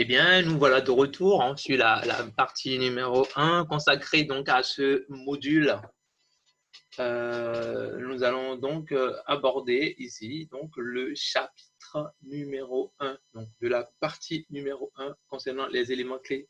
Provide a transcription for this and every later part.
Eh bien, nous voilà de retour sur la partie numéro 1 consacrée donc à ce module. Nous allons donc aborder ici donc, le chapitre numéro 1, donc de la partie numéro 1 concernant les éléments clés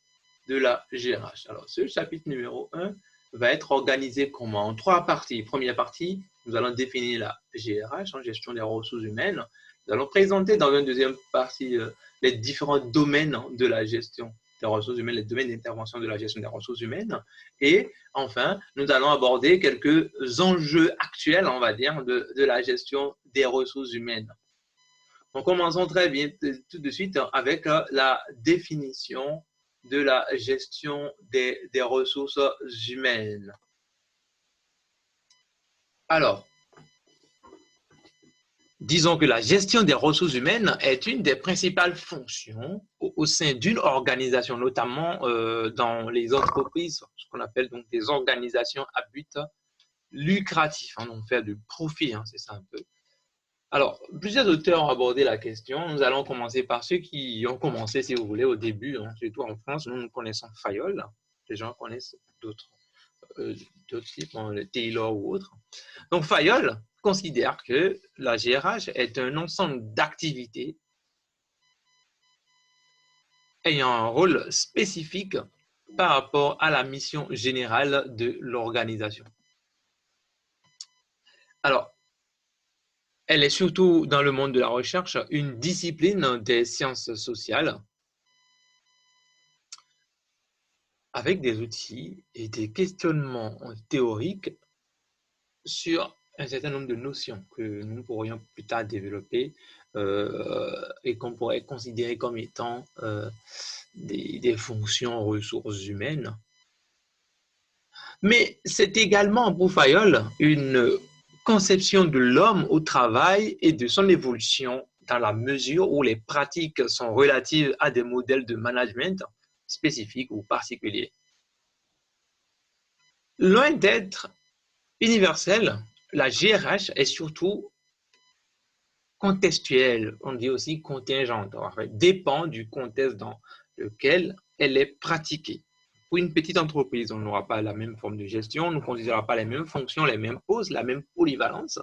de la GRH. Alors, ce chapitre numéro 1 va être organisé comment? En 3 parties. Première partie, nous allons définir la GRH, en gestion des ressources humaines. Nous allons présenter dans une deuxième partie les différents domaines de la gestion des ressources humaines, les domaines d'intervention de la gestion des ressources humaines. Et enfin, nous allons aborder quelques enjeux actuels, on va dire, de la gestion des ressources humaines. Donc, commençons très bien tout de suite avec la définition de la gestion des ressources humaines. Alors, disons que la gestion des ressources humaines est une des principales fonctions au sein d'une organisation, notamment dans les entreprises, ce qu'on appelle donc des organisations à but lucratif, donc faire du profit, c'est ça un peu. Alors, plusieurs auteurs ont abordé la question. Nous allons commencer par ceux qui ont commencé, si vous voulez, au début, surtout en France. Nous connaissons Fayol. Les gens connaissent d'autres types, le Taylor ou autres. Donc, Fayol considère que la GRH est un ensemble d'activités ayant un rôle spécifique par rapport à la mission générale de l'organisation. Alors, elle est surtout dans le monde de la recherche une discipline des sciences sociales avec des outils et des questionnements théoriques sur un certain nombre de notions que nous pourrions plus tard développer et qu'on pourrait considérer comme étant des fonctions ressources humaines. Mais c'est également pour Fayol une conception de l'homme au travail et de son évolution dans la mesure où les pratiques sont relatives à des modèles de management spécifiques ou particuliers. Loin d'être universelle, la GRH est surtout contextuelle, on dit aussi contingente, en fait, dépend du contexte dans lequel elle est pratiquée. Pour une petite entreprise, on n'aura pas la même forme de gestion, on ne considérera pas les mêmes fonctions, les mêmes postes, la même polyvalence.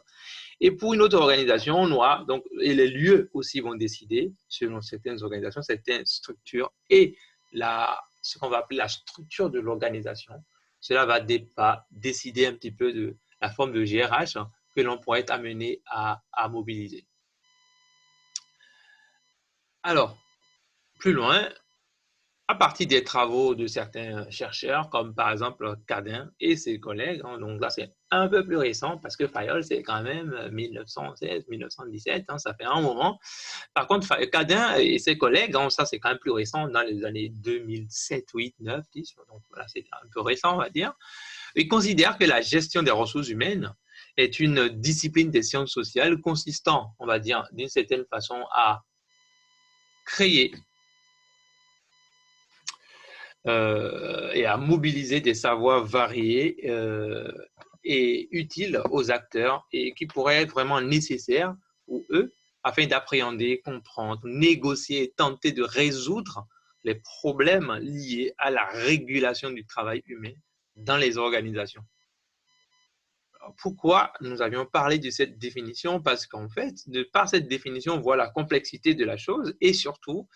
Et pour une autre organisation, on aura donc, et les lieux aussi vont décider, selon certaines organisations, certaines structures, et ce qu'on va appeler la structure de l'organisation. Cela va décider un petit peu de la forme de GRH que l'on pourrait être amené à mobiliser. Alors, plus loin, à partir des travaux de certains chercheurs, comme par exemple Cadin et ses collègues, donc là c'est un peu plus récent parce que Fayol c'est quand même 1916-1917, ça fait un moment. Par contre, Cadin et ses collègues, ça c'est quand même plus récent, dans les années 2007, 8, 9, 10, donc voilà, c'est un peu récent on va dire. Ils considèrent que la gestion des ressources humaines est une discipline des sciences sociales consistant, on va dire, d'une certaine façon à créer et à mobiliser des savoirs variés et utiles aux acteurs et qui pourraient être vraiment nécessaires pour eux afin d'appréhender, comprendre, négocier et tenter de résoudre les problèmes liés à la régulation du travail humain dans les organisations. Alors, pourquoi nous avions parlé de cette définition? Parce qu'en fait, par cette définition, on voit la complexité de la chose et surtout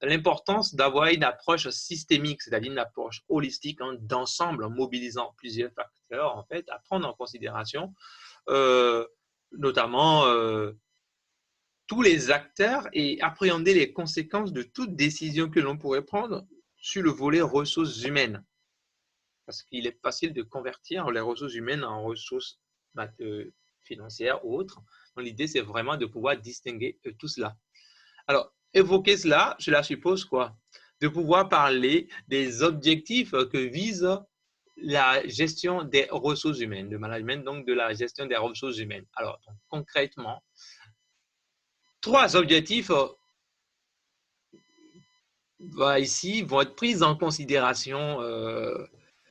l'importance d'avoir une approche systémique, c'est-à-dire une approche holistique d'ensemble en mobilisant plusieurs facteurs en fait, à prendre en considération, notamment tous les acteurs et appréhender les conséquences de toute décision que l'on pourrait prendre sur le volet ressources humaines. Parce qu'il est facile de convertir les ressources humaines en ressources financières ou autres. Donc, l'idée, c'est vraiment de pouvoir distinguer tout cela. Alors, évoquer cela suppose quoi? De pouvoir parler des objectifs que vise la gestion des ressources humaines, le management donc de la gestion des ressources humaines. Alors, donc, concrètement, 3 objectifs ici vont être pris en considération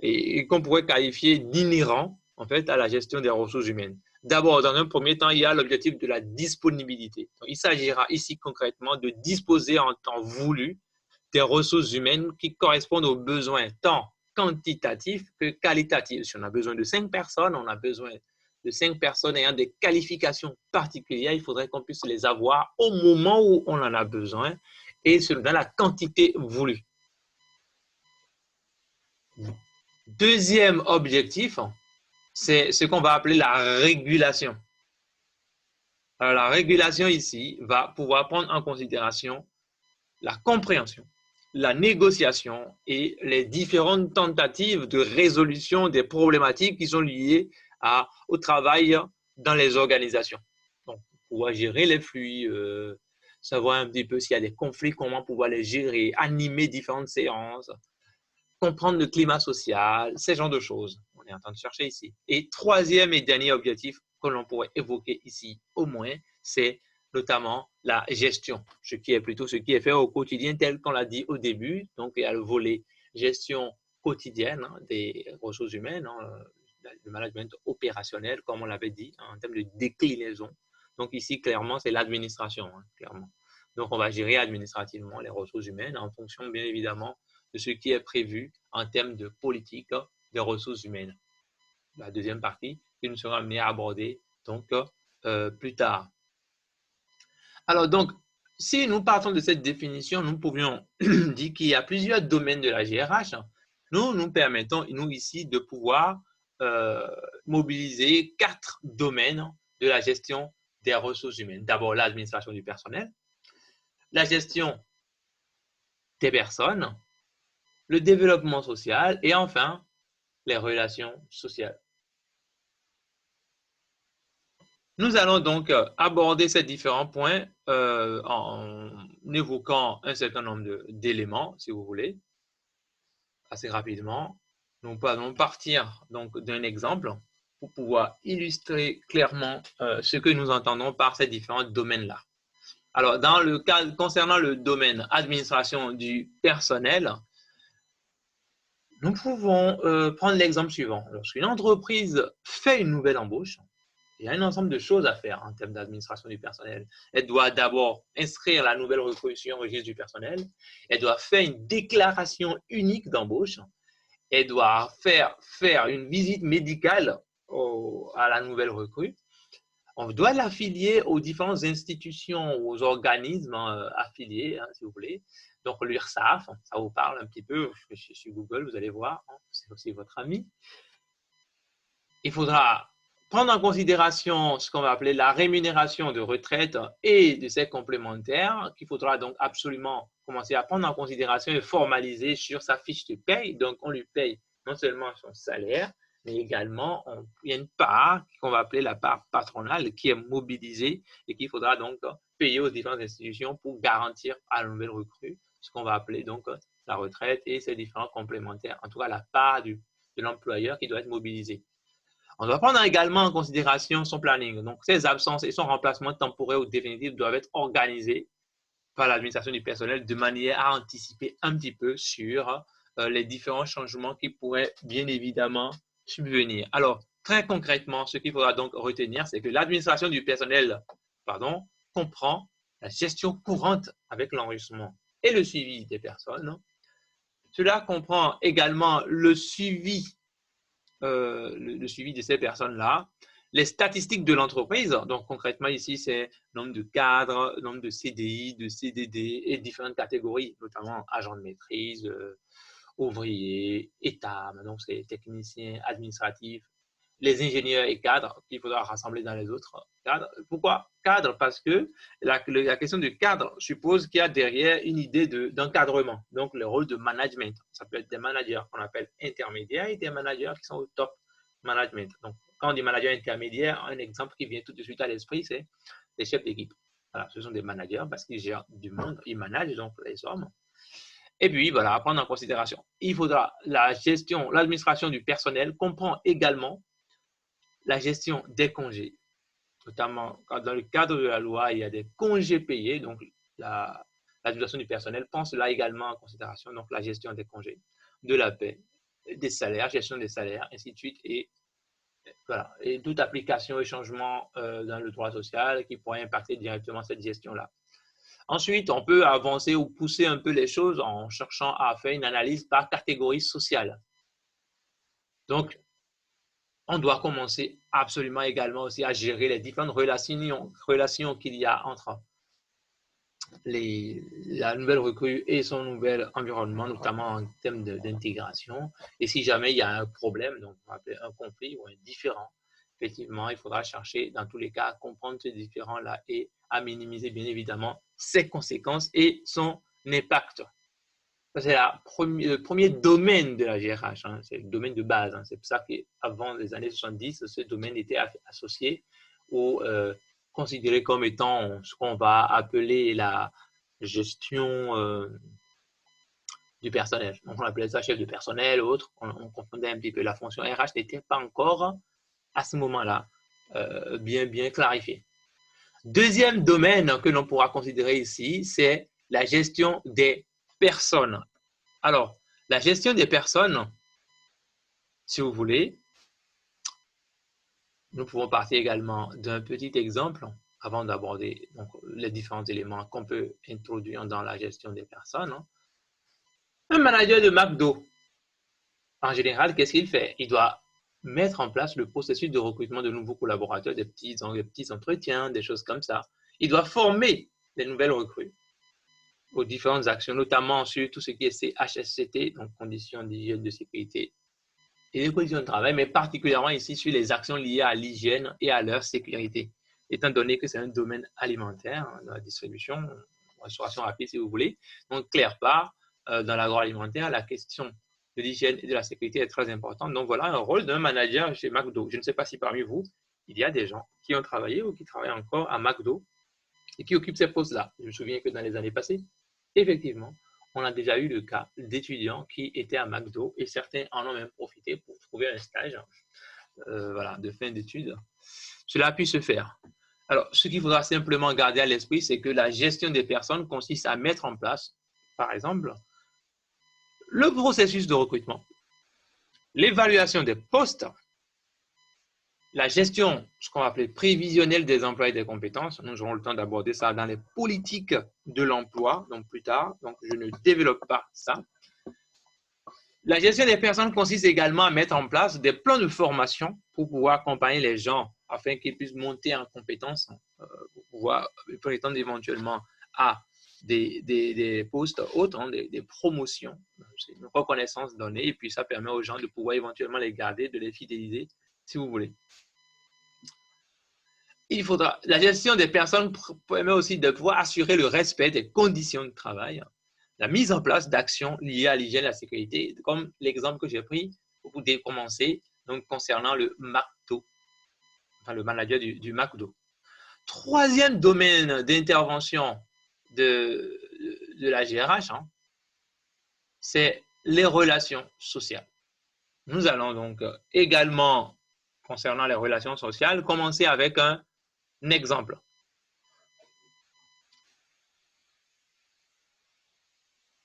et qu'on pourrait qualifier d'inhérents en fait à la gestion des ressources humaines. D'abord, dans un premier temps, il y a l'objectif de la disponibilité. Donc, il s'agira ici concrètement de disposer en temps voulu des ressources humaines qui correspondent aux besoins tant quantitatifs que qualitatifs. Si on a besoin de 5 personnes, on a besoin de 5 personnes ayant des qualifications particulières. Il faudrait qu'on puisse les avoir au moment où on en a besoin et dans la quantité voulue. Deuxième objectif, c'est ce qu'on va appeler la régulation. Alors, la régulation ici va pouvoir prendre en considération la compréhension, la négociation et les différentes tentatives de résolution des problématiques qui sont liées au travail dans les organisations. Donc, pouvoir gérer les flux, savoir un petit peu s'il y a des conflits, comment pouvoir les gérer, animer différentes séances, comprendre le climat social, ce genre de choses. On est en train de chercher ici. Et troisième et dernier objectif que l'on pourrait évoquer ici, au moins, c'est notamment la gestion, ce qui est fait au quotidien tel qu'on l'a dit au début. Donc, il y a le volet gestion quotidienne des ressources humaines, le management opérationnel, comme on l'avait dit, en termes de déclinaison. Donc, ici, clairement, c'est l'administration, clairement. Donc, on va gérer administrativement les ressources humaines en fonction, bien évidemment, de ce qui est prévu en termes de politique des ressources humaines. La deuxième partie qui nous sera amenée à aborder donc, plus tard. Alors donc, si nous partons de cette définition, nous pouvions dire qu'il y a plusieurs domaines de la GRH. Nous permettons, nous ici, de pouvoir mobiliser 4 domaines de la gestion des ressources humaines. D'abord, l'administration du personnel, la gestion des personnes, le développement social et enfin, les relations sociales. Nous allons donc aborder ces différents points en évoquant un certain nombre d'éléments, si vous voulez, assez rapidement. Nous allons partir donc d'un exemple pour pouvoir illustrer clairement ce que nous entendons par ces différents domaines-là. Alors, dans le cas concernant le domaine administration du personnel, nous pouvons prendre l'exemple suivant. Lorsqu'une entreprise fait une nouvelle embauche, il y a un ensemble de choses à faire en termes d'administration du personnel. Elle doit d'abord inscrire la nouvelle recrue sur un registre du personnel. Elle doit faire une déclaration unique d'embauche. Elle doit faire une visite médicale à la nouvelle recrue. On doit l'affilier aux différentes institutions, aux organismes affiliés, si vous voulez. Donc, l'URSSAF, ça vous parle un petit peu. Je suis sur Google, vous allez voir, c'est aussi votre ami. Il faudra prendre en considération ce qu'on va appeler la rémunération de retraite et de ses complémentaires, qu'il faudra donc absolument commencer à prendre en considération et formaliser sur sa fiche de paye. Donc, on lui paye non seulement son salaire, mais également, il y a une part qu'on va appeler la part patronale qui est mobilisée et qu'il faudra donc payer aux différentes institutions pour garantir à la nouvelle recrue ce qu'on va appeler donc la retraite et ses différents complémentaires. En tout cas, la part de l'employeur qui doit être mobilisée. On doit prendre également en considération son planning. Donc, ses absences et son remplacement temporaire ou définitif doivent être organisés par l'administration du personnel de manière à anticiper un petit peu sur les différents changements qui pourraient bien évidemment subvenir. Alors, très concrètement, ce qu'il faudra donc retenir, c'est que l'administration du personnel comprend la gestion courante avec l'enregistrement et le suivi des personnes. Cela comprend également le suivi de ces personnes-là, les statistiques de l'entreprise. Donc, concrètement, ici, c'est nombre de cadres, nombre de CDI, de CDD et différentes catégories, notamment agents de maîtrise, ouvriers, état, donc c'est techniciens administratifs, les ingénieurs et cadres qu'il faudra rassembler dans les autres cadres. Pourquoi cadre? Parce que la question du cadre suppose qu'il y a derrière une idée d'encadrement, donc le rôle de management. Ça peut être des managers qu'on appelle intermédiaires et des managers qui sont au top management. Donc, quand on dit manager intermédiaire, un exemple qui vient tout de suite à l'esprit, c'est les chefs d'équipe. Voilà, ce sont des managers parce qu'ils gèrent du monde, ils managent donc les hommes. Et puis, voilà, à prendre en considération. Il faudra l'administration du personnel comprend également la gestion des congés, notamment quand dans le cadre de la loi, il y a des congés payés, donc l'administration du personnel prend cela également en considération, donc la gestion des congés, de la paie, des salaires, gestion des salaires, ainsi de suite, et voilà, et toute application et changement dans le droit social qui pourrait impacter directement cette gestion-là. Ensuite, on peut avancer ou pousser un peu les choses en cherchant à faire une analyse par catégorie sociale. Donc, on doit commencer absolument également aussi à gérer les différentes relations qu'il y a entre la nouvelle recrue et son nouvel environnement, notamment en termes d'intégration. Et si jamais il y a un problème, donc on va appeler un conflit ou un différend, effectivement, il faudra chercher dans tous les cas à comprendre ce différend-là et à minimiser bien évidemment ses conséquences et son impact. C'est le premier domaine de la GRH, hein, c'est le domaine de base. Hein. C'est pour ça qu'avant les années 70, ce domaine était associé ou considéré comme étant ce qu'on va appeler la gestion du personnel. Donc, on appelait ça chef de personnel ou autre. On confondait un petit peu. La fonction RH n'était pas encore, à ce moment-là, bien clarifiée. Deuxième domaine que l'on pourra considérer ici, c'est la gestion des personnes. Alors, la gestion des personnes, si vous voulez, nous pouvons partir également d'un petit exemple avant d'aborder les différents éléments qu'on peut introduire dans la gestion des personnes. Un manager de McDo, en général, qu'est-ce qu'il fait? Il doit mettre en place le processus de recrutement de nouveaux collaborateurs, des petits entretiens, des choses comme ça. Il doit former les nouvelles recrues aux différentes actions, notamment sur tout ce qui est CHSCT, donc conditions d'hygiène, de sécurité et les conditions de travail, mais particulièrement ici sur les actions liées à l'hygiène et à leur sécurité. Étant donné que c'est un domaine alimentaire, dans la distribution, restauration rapide si vous voulez, donc clair part, dans l'agroalimentaire, la question de l'hygiène et de la sécurité est très importante. Donc voilà un rôle d'un manager chez McDo. Je ne sais pas si parmi vous, il y a des gens qui ont travaillé ou qui travaillent encore à McDo et qui occupent ces postes-là. Je me souviens que dans les années passées, effectivement, on a déjà eu le cas d'étudiants qui étaient à McDo et certains en ont même profité pour trouver un stage de fin d'études. Cela a pu se faire. Alors, ce qu'il faudra simplement garder à l'esprit, c'est que la gestion des personnes consiste à mettre en place, par exemple, le processus de recrutement, l'évaluation des postes, la gestion, ce qu'on va appeler prévisionnelle des emplois et des compétences. Nous aurons le temps d'aborder ça dans les politiques de l'emploi, donc plus tard. Donc, je ne développe pas ça. La gestion des personnes consiste également à mettre en place des plans de formation pour pouvoir accompagner les gens afin qu'ils puissent monter en compétences, pour pouvoir prétendre éventuellement à des postes autres, hein, des promotions. C'est une reconnaissance donnée et puis ça permet aux gens de pouvoir éventuellement les garder, de les fidéliser, si vous voulez. La gestion des personnes permet aussi de pouvoir assurer le respect des conditions de travail, la mise en place d'actions liées à l'hygiène et à la sécurité, comme l'exemple que j'ai pris pour commencer, donc concernant le McDo, enfin le manager du McDo. Troisième domaine d'intervention de la GRH, hein, c'est les relations sociales. Nous allons donc également, concernant les relations sociales, commencer avec un exemple.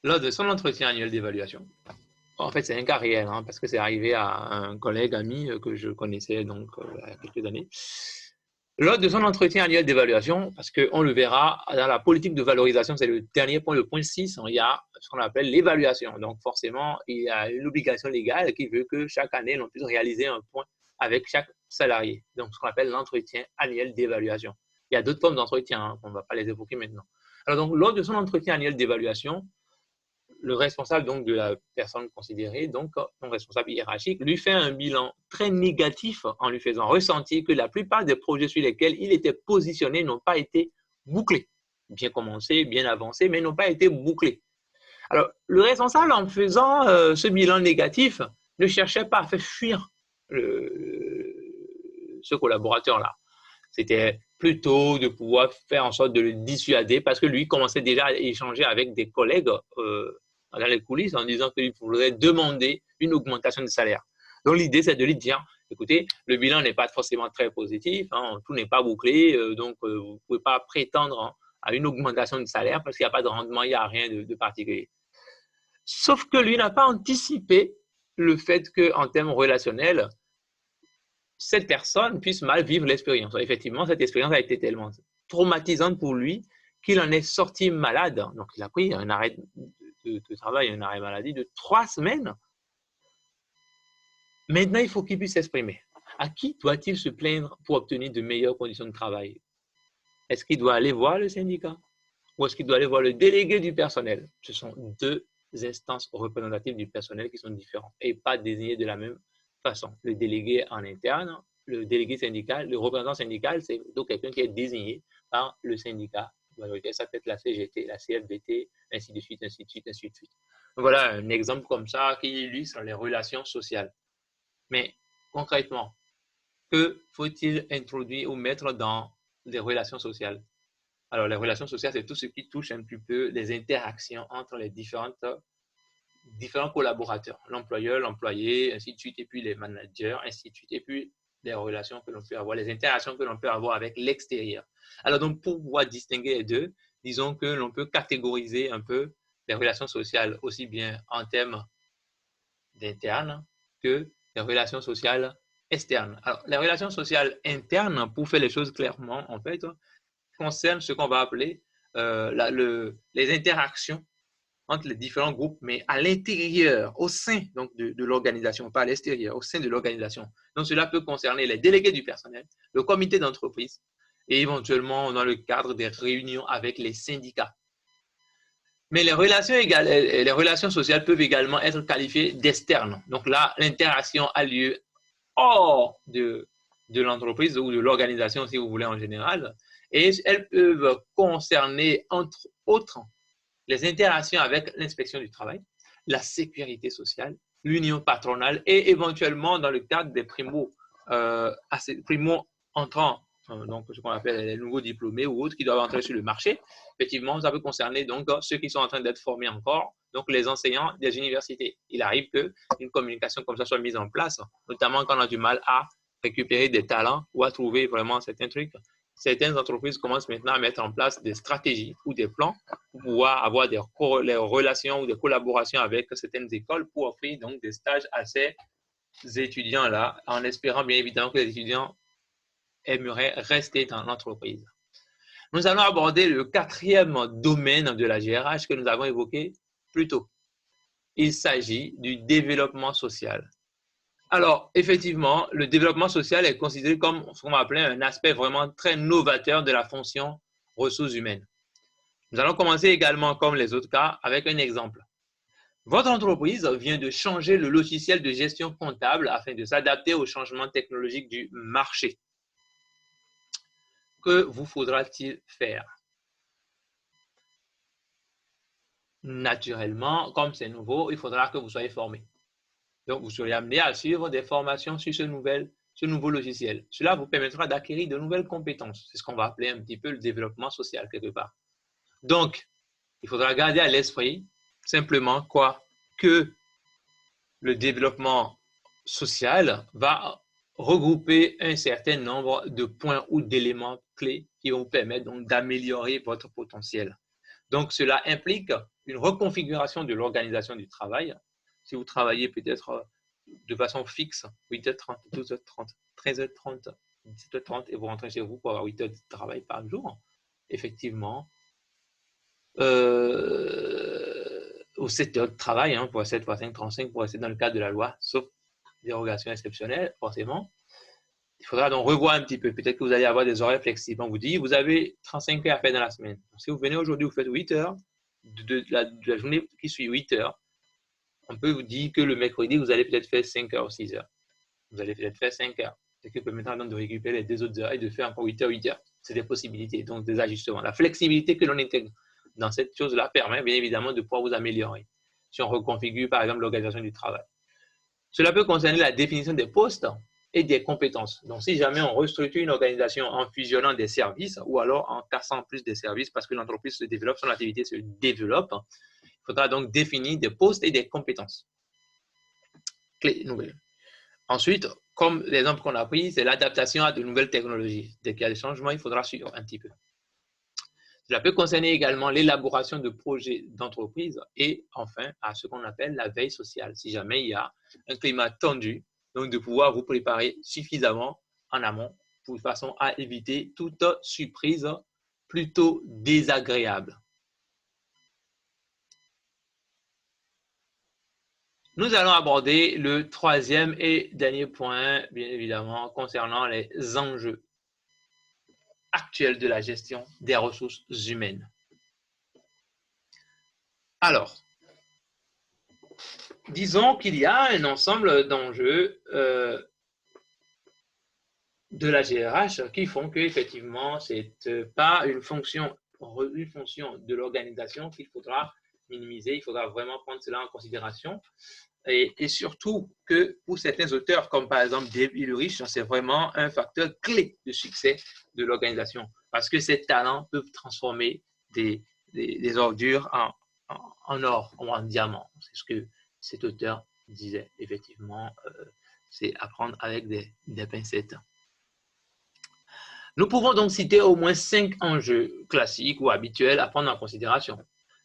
Lors de son entretien annuel d'évaluation, en fait, c'est un cas réel, hein, parce que c'est arrivé à un collègue, ami que je connaissais donc il y a quelques années. Lors de son entretien annuel d'évaluation, parce qu'on le verra dans la politique de valorisation, c'est le dernier point, le point 6, il y a ce qu'on appelle l'évaluation. Donc forcément, il y a une obligation légale qui veut que chaque année, l'on puisse réaliser un point avec chaque salarié. Donc ce qu'on appelle l'entretien annuel d'évaluation. Il y a d'autres formes d'entretien, hein, on ne va pas les évoquer maintenant. Alors donc, lors de son entretien annuel d'évaluation, le responsable donc de la personne considérée, donc son responsable hiérarchique, lui fait un bilan très négatif en lui faisant ressentir que la plupart des projets sur lesquels il était positionné n'ont pas été bouclés. Bien commencés, bien avancés, mais n'ont pas été bouclés. Alors, le responsable, en faisant ce bilan négatif, ne cherchait pas à faire fuir ce collaborateur-là. C'était plutôt de pouvoir faire en sorte de le dissuader parce que lui commençait déjà à échanger avec des collègues dans les coulisses en disant qu'il faudrait demander une augmentation de salaire. Donc l'idée, c'est de lui dire, écoutez, le bilan n'est pas forcément très positif, hein, tout n'est pas bouclé, donc vous ne pouvez pas prétendre, hein, à une augmentation de salaire parce qu'il n'y a pas de rendement, il n'y a rien de particulier. Sauf que lui n'a pas anticipé le fait qu'en termes relationnels, cette personne puisse mal vivre l'expérience. Effectivement, cette expérience a été tellement traumatisante pour lui qu'il en est sorti malade, donc il a pris un arrêt de travail, un arrêt maladie de 3 semaines. Maintenant, il faut qu'il puisse s'exprimer. À qui doit-il se plaindre pour obtenir de meilleures conditions de travail? Est-ce qu'il doit aller voir le syndicat ou est-ce qu'il doit aller voir le délégué du personnel? Ce sont deux instances représentatives du personnel qui sont différentes et pas désignées de la même façon. Le délégué en interne, le délégué syndical, le représentant syndical, c'est donc quelqu'un qui est désigné par le syndicat. Ça peut être la CGT, la CFDT, ainsi de suite, ainsi de suite, ainsi de suite. Voilà un exemple comme ça qui illustre les relations sociales. Mais concrètement, que faut-il introduire ou mettre dans les relations sociales? Alors, les relations sociales, c'est tout ce qui touche un petit peu les interactions entre les différents collaborateurs, l'employeur, l'employé, ainsi de suite, et puis les managers, ainsi de suite, et puis les relations que l'on peut avoir, les interactions que l'on peut avoir avec l'extérieur. Alors, donc, pour pouvoir distinguer les deux, disons que l'on peut catégoriser un peu les relations sociales aussi bien en termes d'interne que les relations sociales externes. Alors, les relations sociales internes, pour faire les choses clairement, en fait, concernent ce qu'on va appeler les interactions entre les différents groupes, mais à l'intérieur, au sein donc, de l'organisation, pas à l'extérieur, au sein de l'organisation. Donc, cela peut concerner les délégués du personnel, le comité d'entreprise et éventuellement dans le cadre des réunions avec les syndicats. Mais les relations sociales peuvent également être qualifiées d'externes. Donc là, l'interaction a lieu hors de l'entreprise ou de l'organisation, si vous voulez, en général. Et elles peuvent concerner, entre autres, les interactions avec l'inspection du travail, la sécurité sociale, l'union patronale et éventuellement dans le cadre des primo-entrants, donc ce qu'on appelle les nouveaux diplômés ou autres qui doivent entrer sur le marché. Effectivement, ça peut concerner donc ceux qui sont en train d'être formés encore, donc les enseignants des universités. Il arrive qu'une communication comme ça soit mise en place, notamment quand on a du mal à récupérer des talents ou à trouver vraiment certains trucs. Certaines entreprises commencent maintenant à mettre en place des stratégies ou des plans pour pouvoir avoir des relations ou des collaborations avec certaines écoles pour offrir donc des stages à ces étudiants-là, en espérant bien évidemment que les étudiants aimeraient rester dans l'entreprise. Nous allons aborder le quatrième domaine de la GRH que nous avons évoqué plus tôt. Il s'agit du développement social. Alors, effectivement, le développement social est considéré comme ce qu'on va appeler un aspect vraiment très novateur de la fonction ressources humaines. Nous allons commencer également, comme les autres cas, avec un exemple. Votre entreprise vient de changer le logiciel de gestion comptable afin de s'adapter aux changements technologiques du marché. Que vous faudra-t-il faire? Naturellement, comme c'est nouveau, il faudra que vous soyez formé. Donc, vous serez amené à suivre des formations sur ce nouveau logiciel. Cela vous permettra d'acquérir de nouvelles compétences. C'est ce qu'on va appeler un petit peu le développement social quelque part. Donc, il faudra garder à l'esprit simplement quoi? Que le développement social va regrouper un certain nombre de points ou d'éléments clés qui vont vous permettre donc d'améliorer votre potentiel. Donc, cela implique une reconfiguration de l'organisation du travail. Si vous travaillez peut-être de façon fixe, 8h30, 12h30, 13h30, 17h30 et vous rentrez chez vous pour avoir 8 heures de travail par jour, effectivement, ou 7 heures de travail, pour 7 x 5, 35, pour rester dans le cadre de la loi, sauf dérogation exceptionnelle, forcément. Il faudra donc revoir un petit peu. Peut-être que vous allez avoir des horaires flexibles. On vous dit, vous avez 35 heures à faire dans la semaine. Donc, si vous venez aujourd'hui, vous faites 8 heures, de la journée qui suit 8 heures, on peut vous dire que le mercredi, vous allez peut-être faire 5 heures ou 6 heures. Vous allez peut-être faire 5 heures. Ce qui permettra donc de récupérer les 2 autres heures et de faire encore 8 heures, 8 heures. C'est des possibilités, donc des ajustements. La flexibilité que l'on intègre dans cette chose-là permet bien évidemment de pouvoir vous améliorer. Si on reconfigure par exemple l'organisation du travail. Cela peut concerner la définition des postes et des compétences. Donc, si jamais on restructure une organisation en fusionnant des services ou alors en cassant plus des services parce que l'entreprise se développe, son activité se développe, il faudra donc définir des postes et des compétences. Clé nouvelle. Ensuite, comme l'exemple qu'on a pris, c'est l'adaptation à de nouvelles technologies. Dès qu'il y a des changements, il faudra suivre un petit peu. Cela peut concerner également l'élaboration de projets d'entreprise et enfin à ce qu'on appelle la veille sociale. Si jamais il y a un climat tendu, donc de pouvoir vous préparer suffisamment en amont de façon à éviter toute surprise plutôt désagréable. Nous allons aborder le troisième et dernier point, bien évidemment, concernant les enjeux actuels de la gestion des ressources humaines. Alors, disons qu'il y a un ensemble d'enjeux de la GRH qui font qu'effectivement, ce n'est pas une fonction de l'organisation qu'il faudra minimiser. Il faudra vraiment prendre cela en considération. Et surtout que pour certains auteurs, comme par exemple Dave Ulrich, c'est vraiment un facteur clé de succès de l'organisation parce que ces talents peuvent transformer des ordures en or ou en diamant. C'est ce que cet auteur disait. Effectivement, c'est à prendre avec des pincettes. Nous pouvons donc citer au moins 5 enjeux classiques ou habituels à prendre en considération.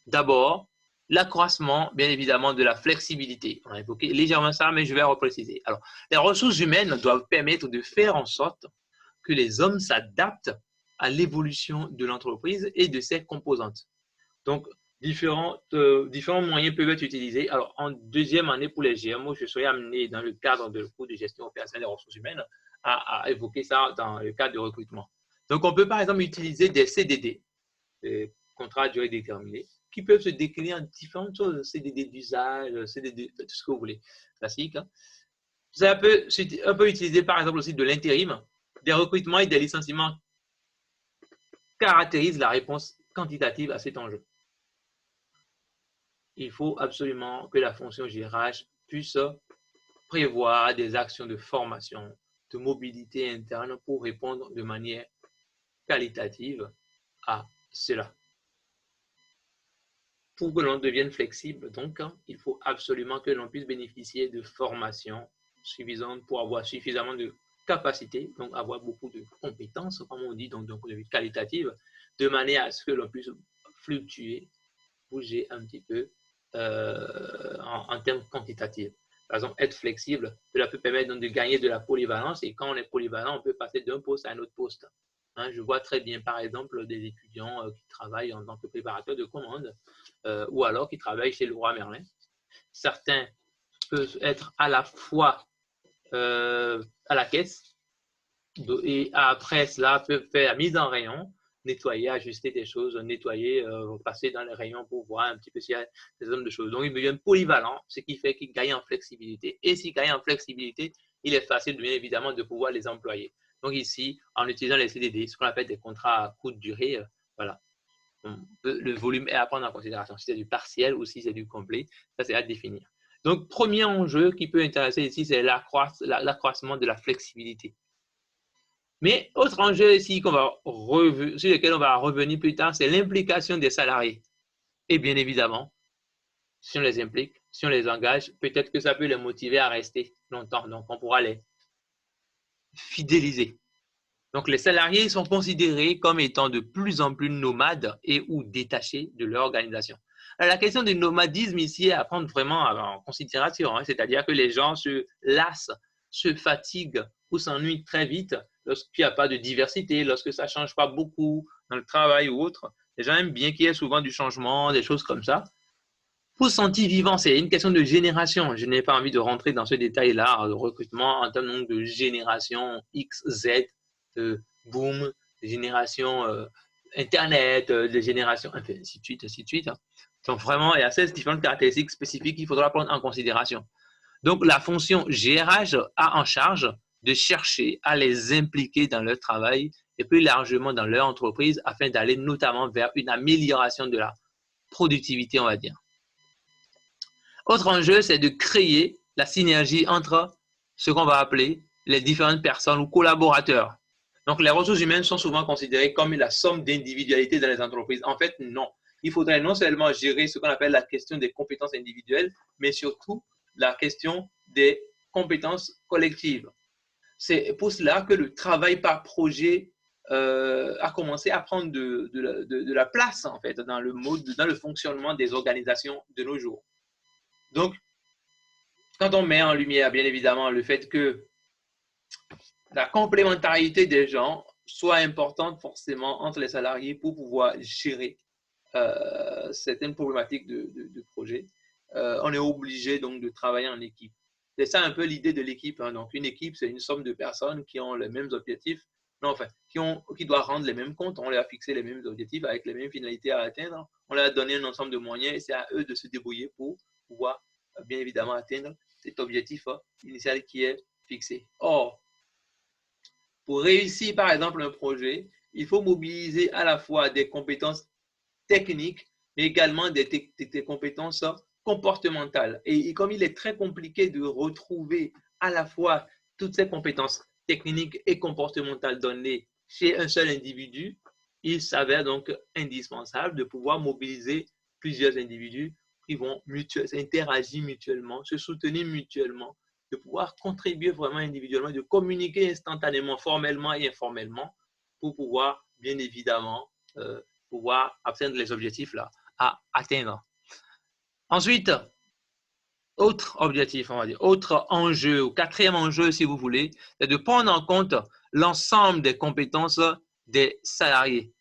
D'abord, l'accroissement, bien évidemment, de la flexibilité. On a évoqué légèrement ça, mais je vais repréciser. Alors, les ressources humaines doivent permettre de faire en sorte que les hommes s'adaptent à l'évolution de l'entreprise et de ses composantes. Donc, différents moyens peuvent être utilisés. Alors, en deuxième année pour les GMO, je serai amené dans le cadre de cours de gestion opérationnelle des ressources humaines à évoquer ça dans le cadre de recrutement. Donc, on peut par exemple utiliser des CDD, des contrats à durée déterminée, qui peuvent se décliner en différentes choses, CDD d'usage, CDD, tout ce que vous voulez, classique. Hein. On peut utiliser par exemple aussi de l'intérim. Des recrutements et des licenciements caractérisent la réponse quantitative à cet enjeu. Il faut absolument que la fonction GRH puisse prévoir des actions de formation, de mobilité interne pour répondre de manière qualitative à cela. Pour que l'on devienne flexible, donc, il faut absolument que l'on puisse bénéficier de formations suffisantes pour avoir suffisamment de capacités, donc avoir beaucoup de compétences, comme on dit, donc d'un point de vue qualitatif, de manière à ce que l'on puisse fluctuer, bouger un petit peu en termes quantitatifs. Par exemple, être flexible, cela peut permettre donc de gagner de la polyvalence et quand on est polyvalent, on peut passer d'un poste à un autre poste. Hein, je vois très bien, par exemple, des étudiants qui travaillent en tant que préparateurs de commandes ou alors qui travaillent chez Leroy Merlin. Certains peuvent être à la fois à la caisse et après cela peuvent faire la mise en rayon, nettoyer, ajuster des choses, nettoyer, passer dans les rayons pour voir un petit peu s'il y a des zones de choses. Donc, ils deviennent polyvalents, ce qui fait qu'ils gagnent en flexibilité. Et s'ils gagnent en flexibilité, il est facile, bien évidemment, de pouvoir les employer. Donc, ici, en utilisant les CDD, ce qu'on appelle des contrats à courte durée, voilà. Le volume est à prendre en considération. Si c'est du partiel ou si c'est du complet, ça c'est à définir. Donc, premier enjeu qui peut intéresser ici, c'est l'accroissement de la flexibilité. Mais autre enjeu ici sur lequel on va revenir plus tard, c'est l'implication des salariés. Et bien évidemment, si on les implique, si on les engage, peut-être que ça peut les motiver à rester longtemps. Donc, on pourra les fidéliser. Donc, les salariés sont considérés comme étant de plus en plus nomades et ou détachés de leur organisation. Alors, la question du nomadisme ici est à prendre vraiment en considération, hein, c'est-à-dire que les gens se lassent, se fatiguent ou s'ennuient très vite lorsqu'il n'y a pas de diversité, lorsque ça ne change pas beaucoup dans le travail ou autre. Les gens aiment bien qu'il y ait souvent du changement, des choses comme ça. Pour se sentir vivant, c'est une question de génération. Je n'ai pas envie de rentrer dans ce détail-là, le recrutement en termes de génération X, Z, boom, des générations Internet, des générations, enfin, ainsi de suite, ainsi de suite. Hein. Donc, vraiment, il y a 16 différentes caractéristiques spécifiques qu'il faudra prendre en considération. Donc, la fonction GRH a en charge de chercher à les impliquer dans leur travail et plus largement dans leur entreprise afin d'aller notamment vers une amélioration de la productivité, on va dire. Autre enjeu, c'est de créer la synergie entre ce qu'on va appeler les différentes personnes ou collaborateurs. Donc, les ressources humaines sont souvent considérées comme la somme d'individualités dans les entreprises. En fait, non. Il faudrait non seulement gérer ce qu'on appelle la question des compétences individuelles, mais surtout la question des compétences collectives. C'est pour cela que le travail par projet a commencé à prendre de la place, en fait, dans le fonctionnement des organisations de nos jours. Donc, quand on met en lumière, bien évidemment, le fait que la complémentarité des gens soit importante forcément entre les salariés pour pouvoir gérer certaines problématiques de projet. On est obligé donc de travailler en équipe. C'est ça un peu l'idée de l'équipe. Hein. Donc, une équipe, c'est une somme de personnes qui ont les mêmes objectifs, non, enfin, qui doivent rendre les mêmes comptes. On leur a fixé les mêmes objectifs avec les mêmes finalités à atteindre. On leur a donné un ensemble de moyens et c'est à eux de se débrouiller pour pouvoir, bien évidemment, atteindre cet objectif initial qui est fixé. Or, pour réussir, par exemple, un projet, il faut mobiliser à la fois des compétences techniques, mais également des compétences comportementales. Et comme il est très compliqué de retrouver à la fois toutes ces compétences techniques et comportementales données chez un seul individu, il s'avère donc indispensable de pouvoir mobiliser plusieurs individus qui vont interagir mutuellement, se soutenir mutuellement, de pouvoir contribuer vraiment individuellement, de communiquer instantanément, formellement et informellement pour pouvoir, bien évidemment, pouvoir atteindre les objectifs là, à atteindre. Ensuite, autre objectif, on va dire, autre enjeu, ou quatrième enjeu si vous voulez, c'est de prendre en compte l'ensemble des compétences des salariés.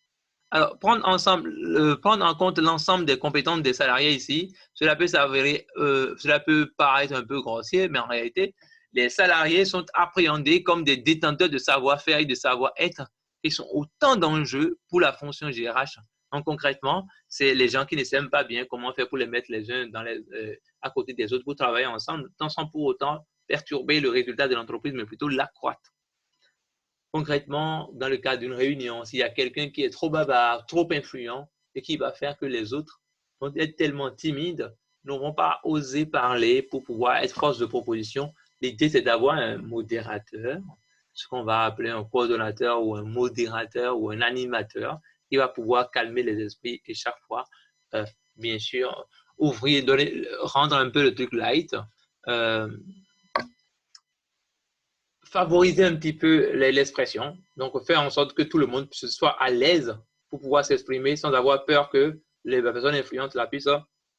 Alors, prendre en compte l'ensemble des compétences des salariés ici, cela peut paraître un peu grossier, mais en réalité, les salariés sont appréhendés comme des détenteurs de savoir-faire et de savoir-être qui sont autant d'enjeux pour la fonction GRH. Donc, concrètement, c'est les gens qui ne s'aiment pas bien, comment faire pour les mettre les uns à côté des autres pour travailler ensemble, sans pour autant perturber le résultat de l'entreprise, mais plutôt l'accroître. Concrètement, dans le cadre d'une réunion, s'il y a quelqu'un qui est trop bavard, trop influent et qui va faire que les autres vont être tellement timides, n'auront pas osé parler pour pouvoir être force de proposition. L'idée, c'est d'avoir un modérateur, ce qu'on va appeler un coordonnateur ou un modérateur ou un animateur qui va pouvoir calmer les esprits et chaque fois, bien sûr, rendre un peu le truc light, favoriser un petit peu l'expression, donc faire en sorte que tout le monde soit à l'aise pour pouvoir s'exprimer sans avoir peur que les personnes influentes là puissent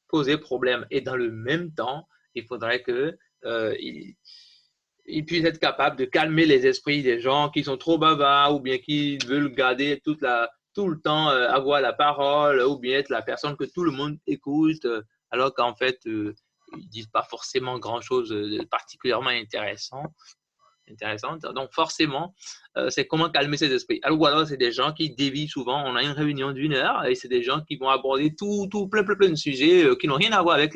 poser problème. Et dans le même temps, il faudrait que il puisse être capable de calmer les esprits des gens qui sont trop bavards ou bien qui veulent garder tout le temps avoir la parole ou bien être la personne que tout le monde écoute alors qu'en fait ils disent pas forcément grand chose de particulièrement intéressante. Donc, forcément, c'est comment calmer ses esprits. Alors, ou alors, c'est des gens qui dévient souvent. On a une réunion d'1 heure et c'est des gens qui vont aborder plein de sujets qui n'ont rien à voir avec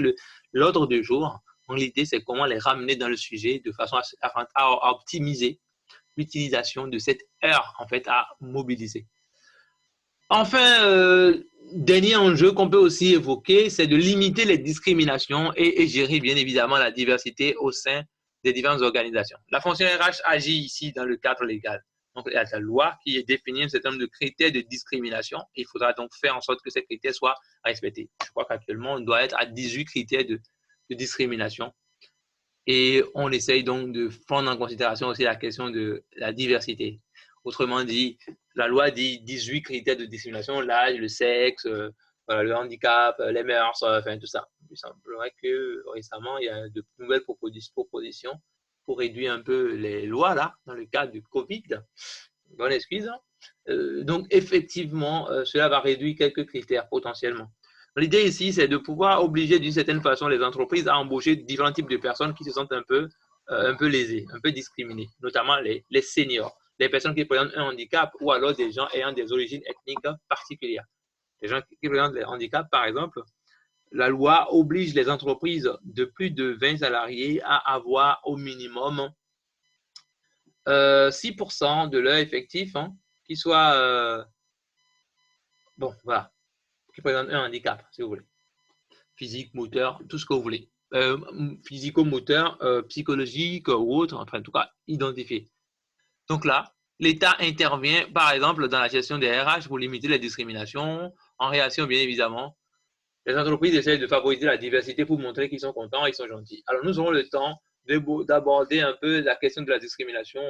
l'ordre du jour. Donc, l'idée, c'est comment les ramener dans le sujet de façon à optimiser l'utilisation de cette heure, en fait, à mobiliser. Enfin, dernier enjeu qu'on peut aussi évoquer, c'est de limiter les discriminations et gérer bien évidemment la diversité au sein des différentes organisations. La fonction RH agit ici dans le cadre légal. Donc, il y a la loi qui définit un certain nombre de critères de discrimination. Il faudra donc faire en sorte que ces critères soient respectés. Je crois qu'actuellement, on doit être à 18 critères de discrimination. Et on essaye donc de prendre en considération aussi la question de la diversité. Autrement dit, la loi dit 18 critères de discrimination, l'âge, le sexe, le handicap, les mœurs, enfin tout ça. Il semblerait que récemment, il y a de nouvelles propositions pour réduire un peu les lois là, dans le cadre du Covid. Bonne excuse. Donc effectivement, cela va réduire quelques critères potentiellement. L'idée ici, c'est de pouvoir obliger d'une certaine façon les entreprises à embaucher différents types de personnes qui se sentent un peu lésées, un peu discriminées, notamment les seniors, les personnes qui présentent un handicap ou alors des gens ayant des origines ethniques particulières. Les gens qui présentent des handicaps, par exemple, la loi oblige les entreprises de plus de 20 salariés à avoir au minimum 6% de leur effectif qui soit, bon, voilà, qui présente un handicap, si vous voulez. Physique, moteur, tout ce que vous voulez. Physico-moteur, psychologique ou autre, enfin, en tout cas, identifié. Donc là, l'État intervient, par exemple, dans la gestion des RH pour limiter les discriminations, en réaction, bien évidemment. Les entreprises essayent de favoriser la diversité pour montrer qu'ils sont contents et qu'ils sont gentils. Alors, nous aurons le temps d'aborder un peu la question de la discrimination,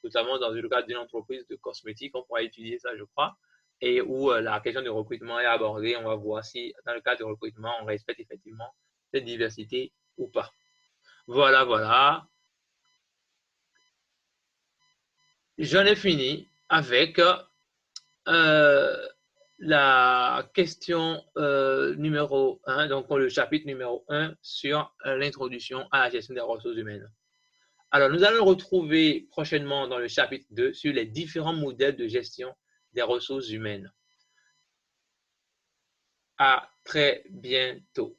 notamment dans le cadre d'une entreprise de cosmétiques. On pourra étudier ça, je crois. Et où la question de recrutement est abordée. On va voir si, dans le cadre de recrutement, on respecte effectivement cette diversité ou pas. Voilà, voilà. J'en ai fini avec la question numéro 1, donc le chapitre numéro 1 sur l'introduction à la gestion des ressources humaines. Alors, nous allons retrouver prochainement dans le chapitre 2 sur les différents modèles de gestion des ressources humaines. À très bientôt.